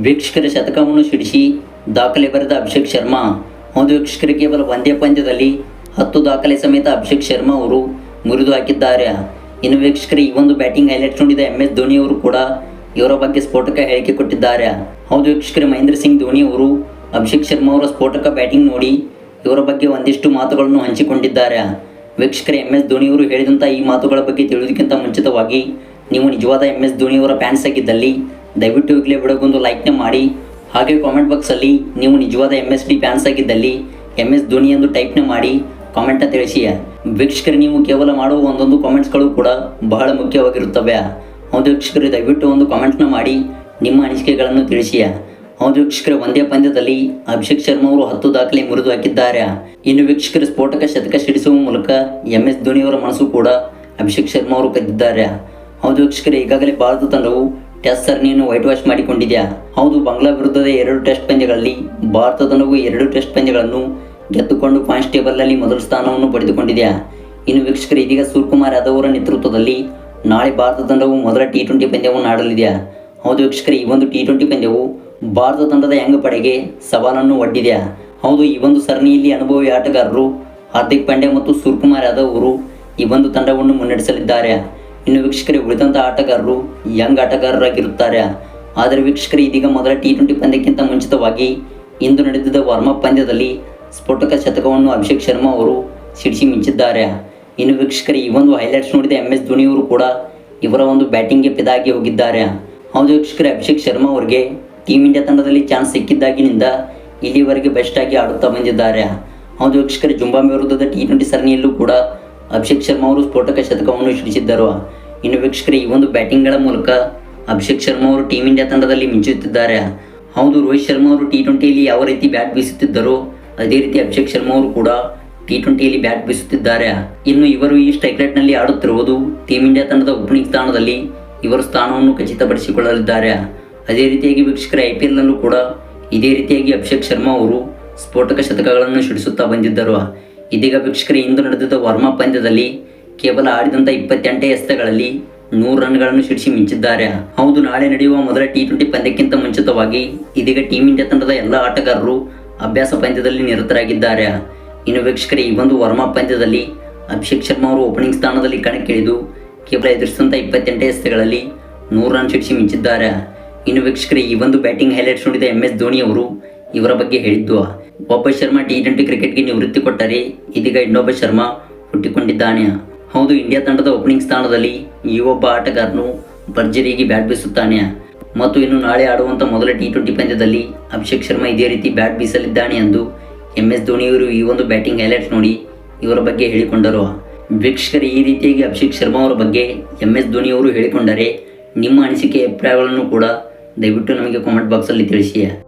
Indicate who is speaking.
Speaker 1: ವೀಕ್ಷಕರ ಶತಕವನ್ನು ಸಿಡಿಸಿ ದಾಖಲೆ ಬರೆದ ಅಭಿಷೇಕ್ ಶರ್ಮಾ. ಹೌದು ವೀಕ್ಷಕರು, ಕೇವಲ ಒಂದೇ ಪಂದ್ಯದಲ್ಲಿ 10 ದಾಖಲೆ ಸಮೇತ ಅಭಿಷೇಕ್ ಶರ್ಮಾ ಅವರು ಮುರಿದು ಹಾಕಿದ್ದಾರೆ. ಇನ್ನು ವೀಕ್ಷಕರು, ಈ ಒಂದು ಬ್ಯಾಟಿಂಗ್ ಹೈಲೈಟ್ಸ್ ನೋಡಿದ MS ಧೋನಿ ಅವರು ಕೂಡ ಇವರ ಬಗ್ಗೆ ಸ್ಫೋಟಕ ಹೇಳಿಕೆ ಕೊಟ್ಟಿದ್ದಾರೆ. ಹೌದು ವೀಕ್ಷಕರು, ಮಹೇಂದ್ರ ಸಿಂಗ್ ಧೋನಿ ಅವರು ಅಭಿಷೇಕ್ ಶರ್ಮಾ ಅವರ ಸ್ಫೋಟಕ ಬ್ಯಾಟಿಂಗ್ ನೋಡಿ ಇವರ ಬಗ್ಗೆ ಒಂದಿಷ್ಟು ಮಾತುಗಳನ್ನು ಹಂಚಿಕೊಂಡಿದ್ದಾರೆ. ವೀಕ್ಷಕರೇ, MS ಧೋನಿ ಅವರು ಹೇಳಿದಂಥ ಈ ಮಾತುಗಳ ಬಗ್ಗೆ ತಿಳಿಯೋದಕ್ಕಿಂತ ಮುಂಚಿತವಾಗಿ ನೀವು ನಿಜವಾದ MS ಧೋನಿ ಅವರ ಫ್ಯಾನ್ಸ್ ಆಗಿದ್ದಲ್ಲಿ ದಯವಿಟ್ಟು ಈಗಲೇ ವಿಡಿಯೋಗೊಂದು ಲೈಕ್ನ ಮಾಡಿ. ಹಾಗೆ ಕಾಮೆಂಟ್ ಬಾಕ್ಸಲ್ಲಿ ನೀವು ನಿಜವಾದ MSD ಫ್ಯಾನ್ಸ್ ಆಗಿದ್ದಲ್ಲಿ MS ಧೋನಿ ಎಂದು ಟೈಪ್ನ ಮಾಡಿ ಕಾಮೆಂಟ್ನ ತಿಳಿಸಿ. ವೀಕ್ಷಕರೇ, ನೀವು ಕೇವಲ ಮಾಡುವ ಒಂದೊಂದು ಕಾಮೆಂಟ್ಸ್ಗಳು ಕೂಡ ಬಹಳ ಮುಖ್ಯವಾಗಿರುತ್ತವೆ. ಹೌದು ವೀಕ್ಷಕರೇ, ದಯವಿಟ್ಟು ಒಂದು ಕಾಮೆಂಟ್ನ ಮಾಡಿ ನಿಮ್ಮ ಅನಿಸಿಕೆಗಳನ್ನು ತಿಳಿಸಿ. ಹೌದು ವೀಕ್ಷಕರೇ, ಒಂದೇ ಪಂದ್ಯದಲ್ಲಿ ಅಭಿಷೇಕ್ ಶರ್ಮಾ ಅವರು 10 ದಾಖಲೆ ಮುರಿದು ಹಾಕಿದ್ದಾರೆ. ಇನ್ನು ವೀಕ್ಷಕರು, ಸ್ಫೋಟಕ ಶತಕ ಸಿಡಿಸುವ ಮೂಲಕ MS ಧೋನಿ ಅವರ ಮನಸ್ಸು ಕೂಡ ಅಭಿಷೇಕ್ ಶರ್ಮಾ ಅವರು ಕದ್ದಿದ್ದಾರೆ. ಹೌದು ವೀಕ್ಷಕರೇ, ಈಗಾಗಲೇ ಭಾರತ ತಂಡವು ಟೆಸ್ಟ್ ಸರಣಿಯನ್ನು ವೈಟ್ ವಾಶ್ ಮಾಡಿಕೊಂಡಿದೆ. ಹೌದು, ಬಾಂಗ್ಲಾ ವಿರುದ್ಧದ 2 ಟೆಸ್ಟ್ ಪಂದ್ಯಗಳಲ್ಲಿ ಭಾರತ ತಂಡವು 2 ಟೆಸ್ಟ್ ಪಂದ್ಯಗಳನ್ನು ಗೆದ್ದುಕೊಂಡು ಪಾಯಿಂಟ್ಸ್ ಟೇಬಲ್ನಲ್ಲಿ ಮೊದಲ ಸ್ಥಾನವನ್ನು ಪಡೆದುಕೊಂಡಿದೆ. ಇನ್ನು ವೀಕ್ಷಕರು, ಇದೀಗ ಸೂರ್ಯಕುಮಾರ್ ಯಾದವ್ ಅವರ ನೇತೃತ್ವದಲ್ಲಿ ನಾಳೆ ಭಾರತ ತಂಡವು ಮೊದಲ T20 ಪಂದ್ಯವನ್ನು ಆಡಲಿದೆ. ಹೌದು ವೀಕ್ಷಕರೇ, ಈ ಒಂದು T20 ಪಂದ್ಯವು ಭಾರತ ತಂಡದ ಯಂಗ್ ಪಡೆಗೆ ಸವಾಲನ್ನು ಒಡ್ಡಿದೆ. ಹೌದು, ಈ ಒಂದು ಸರಣಿಯಲ್ಲಿ ಅನುಭವಿ ಆಟಗಾರರು ಹಾರ್ದಿಕ್ ಪಾಂಡ್ಯ ಮತ್ತು ಸೂರ್ಯಕುಮಾರ್ ಯಾದವ್ ಅವರು ಈ ಒಂದು ತಂಡವನ್ನು ಮುನ್ನಡೆಸಲಿದ್ದಾರೆ. ಇನ್ನು ವೀಕ್ಷಕರೇ, ಉಳಿದಂಥ ಆಟಗಾರರು ಯಂಗ್ ಆಟಗಾರರಾಗಿರುತ್ತಾರೆ. ಆದರೆ ವೀಕ್ಷಕರೇ, ಇದೀಗ ಮೊದಲ T20 ಪಂದ್ಯಕ್ಕಿಂತ ಮುಂಚಿತವಾಗಿ ಇಂದು ನಡೆದಿದ್ದ ವಾರ್ಮಪ್ ಪಂದ್ಯದಲ್ಲಿ ಸ್ಫೋಟಕ ಶತಕವನ್ನು ಅಭಿಷೇಕ್ ಶರ್ಮಾ ಅವರು ಸಿಡಿಸಿ ಮಿಂಚಿದ್ದಾರೆ. ಇನ್ನು ವೀಕ್ಷಕರೇ, ಈ ಒಂದು ಹೈಲೈಟ್ಸ್ ನೋಡಿದ MS ಧೋನಿ ಅವರು ಕೂಡ ಇವರ ಒಂದು ಬ್ಯಾಟಿಂಗ್ಗೆ ಫಿದಾಗಿ ಹೋಗಿದ್ದಾರೆ. ಹೌದು ವೀಕ್ಷಕರೇ, ಅಭಿಷೇಕ್ ಶರ್ಮಾ ಅವರಿಗೆ ಟೀಮ್ ಇಂಡಿಯಾ ತಂಡದಲ್ಲಿ ಚಾನ್ಸ್ ಸಿಕ್ಕಿದ್ದಾಗಿನಿಂದ ಇಲ್ಲಿವರೆಗೆ ಬೆಸ್ಟ್ ಆಗಿ ಆಡುತ್ತಾ ಬಂದಿದ್ದಾರೆ. ಹೌದು ವೀಕ್ಷಕರೇ, ಜಿಂಬಾಬ್ವೆ ವಿರುದ್ಧದ T20 ಸರಣಿಯಲ್ಲೂ ಕೂಡ ಅಭಿಷೇಕ್ ಶರ್ಮಾ ಅವರು ಸ್ಫೋಟಕ ಶತಕವನ್ನು ಸಿಡಿಸಿದ್ದರು. ಇನ್ನು ವೀಕ್ಷಕರೇ, ಈ ಒಂದು ಬ್ಯಾಟಿಂಗ್ಗಳ ಮೂಲಕ ಅಭಿಷೇಕ್ ಶರ್ಮಾ ಅವರು ಟೀಮ್ ಇಂಡಿಯಾ ತಂಡದಲ್ಲಿ ಮಿಂಚುತ್ತಿದ್ದಾರೆ. ಹೌದು, ರೋಹಿತ್ ಶರ್ಮಾ ಅವರು T20ಯಲ್ಲಿ ಯಾವ ರೀತಿ ಬ್ಯಾಟ್ ಬೀಸುತ್ತಿದ್ದರೋ ಅದೇ ರೀತಿ ಅಭಿಷೇಕ್ ಶರ್ಮಾ ಅವರು ಕೂಡ T20ಯಲ್ಲಿ ಬ್ಯಾಟ್ ಬೀಸುತ್ತಿದ್ದಾರೆ. ಇನ್ನು ಇವರು ಈ ಸ್ಟ್ರೈಕ್ ರೇಟ್ನಲ್ಲಿ ಆಡುತ್ತಿರುವುದು ಟೀಮ್ ಇಂಡಿಯಾ ತಂಡದ ಓಪನಿಂಗ್ ಸ್ಥಾನದಲ್ಲಿ ಇವರು ಸ್ಥಾನವನ್ನು ಖಚಿತಪಡಿಸಿಕೊಳ್ಳಲಿದ್ದಾರೆ. ಅದೇ ರೀತಿಯಾಗಿ ವೀಕ್ಷಕರೇ, IPLನಲ್ಲೂ ಕೂಡ ಇದೇ ರೀತಿಯಾಗಿ ಅಭಿಷೇಕ್ ಶರ್ಮಾ ಅವರು ಸ್ಫೋಟಕ ಶತಕಗಳನ್ನು ಸಿಡಿಸುತ್ತಾ ಬಂದಿದ್ದರು. ಇದೀಗ ವೀಕ್ಷಕರೇ, ಇಂದು ನಡೆದಿದ್ದ ವಾರ್ಮಪ್ ಪಂದ್ಯದಲ್ಲಿ ಕೇವಲ ಆಡಿದಂಥ 28 ಎಸೆತಗಳಲ್ಲಿ 100 ರನ್ಗಳನ್ನು ಸಿಡಿಸಿ ಮಿಂಚಿದ್ದಾರೆ. ಹೌದು, ನಾಳೆ ನಡೆಯುವ ಮೊದಲ T20 ಪಂದ್ಯಕ್ಕಿಂತ ಮುಂಚಿತವಾಗಿ ಇದೀಗ ಟೀಮ್ ಇಂಡಿಯಾ ತಂಡದ ಎಲ್ಲ ಆಟಗಾರರು ಅಭ್ಯಾಸ ಪಂದ್ಯದಲ್ಲಿ ನಿರತರಾಗಿದ್ದಾರೆ. ಇನ್ನು ವೀಕ್ಷಕರೇ, ಈ ಒಂದು ವಾರ್ಮಪ್ ಪಂದ್ಯದಲ್ಲಿ ಅಭಿಷೇಕ್ ಶರ್ಮಾ ಅವರು ಓಪನಿಂಗ್ ಸ್ಥಾನದಲ್ಲಿ ಕಣಕ್ಕಿಳಿದು ಕೇವಲ ಎದುರಿಸಿದಂಥ 28 ಎಸೆತಗಳಲ್ಲಿ 100 ರನ್ ಸಿಡಿಸಿ ಮಿಂಚಿದ್ದಾರೆ. ಇನ್ನು ವೀಕ್ಷಕರೇ, ಈ ಒಂದು ಬ್ಯಾಟಿಂಗ್ ಹೈಲೈಟ್ಸ್ ನೋಡಿದ MS ಧೋನಿ ಅವರು ಇವರ ಬಗ್ಗೆ ಹೇಳಿದ್ದು, ಒಬ್ಬ ಶರ್ಮಾ T20 ಕ್ರಿಕೆಟ್ಗೆ ನಿವೃತ್ತಿ ಕೊಟ್ಟರೆ ಇದೀಗ ಇನ್ನೊಬ್ಬ ಶರ್ಮಾ ಹುಟ್ಟಿಕೊಂಡಿದ್ದಾನೆ. ಹೌದು, ಇಂಡಿಯಾ ತಂಡದ ಓಪನಿಂಗ್ ಸ್ಥಾನದಲ್ಲಿ ಈ ಒಬ್ಬ ಆಟಗಾರನು ಭರ್ಜರಿಯಾಗಿ ಬ್ಯಾಟ್ ಬೀಸುತ್ತಾನೆ ಮತ್ತು ಇನ್ನು ನಾಳೆ ಆಡುವಂಥ ಮೊದಲ T20 ಪಂದ್ಯದಲ್ಲಿ ಅಭಿಷೇಕ್ ಶರ್ಮಾ ಇದೇ ರೀತಿ ಬ್ಯಾಟ್ ಬೀಸಲಿದ್ದಾನೆ ಎಂದು MS ಧೋನಿ ಅವರು ಈ ಒಂದು ಬ್ಯಾಟಿಂಗ್ ಹೈಲೈಟ್ಸ್ ನೋಡಿ ಇವರ ಬಗ್ಗೆ ಹೇಳಿಕೊಂಡರು. ವೀಕ್ಷಕರೇ, ಈ ರೀತಿಯಾಗಿ ಅಭಿಷೇಕ್ ಶರ್ಮಾ ಅವರ ಬಗ್ಗೆ MS ಧೋನಿ ಅವರು ಹೇಳಿಕೊಂಡರೆ ನಿಮ್ಮ ಅನಿಸಿಕೆ ಅಭಿಪ್ರಾಯಗಳನ್ನು ಕೂಡ ದಯವಿಟ್ಟು ನಮಗೆ ಕಾಮೆಂಟ್ ಬಾಕ್ಸಲ್ಲಿ ತಿಳಿಸಿ.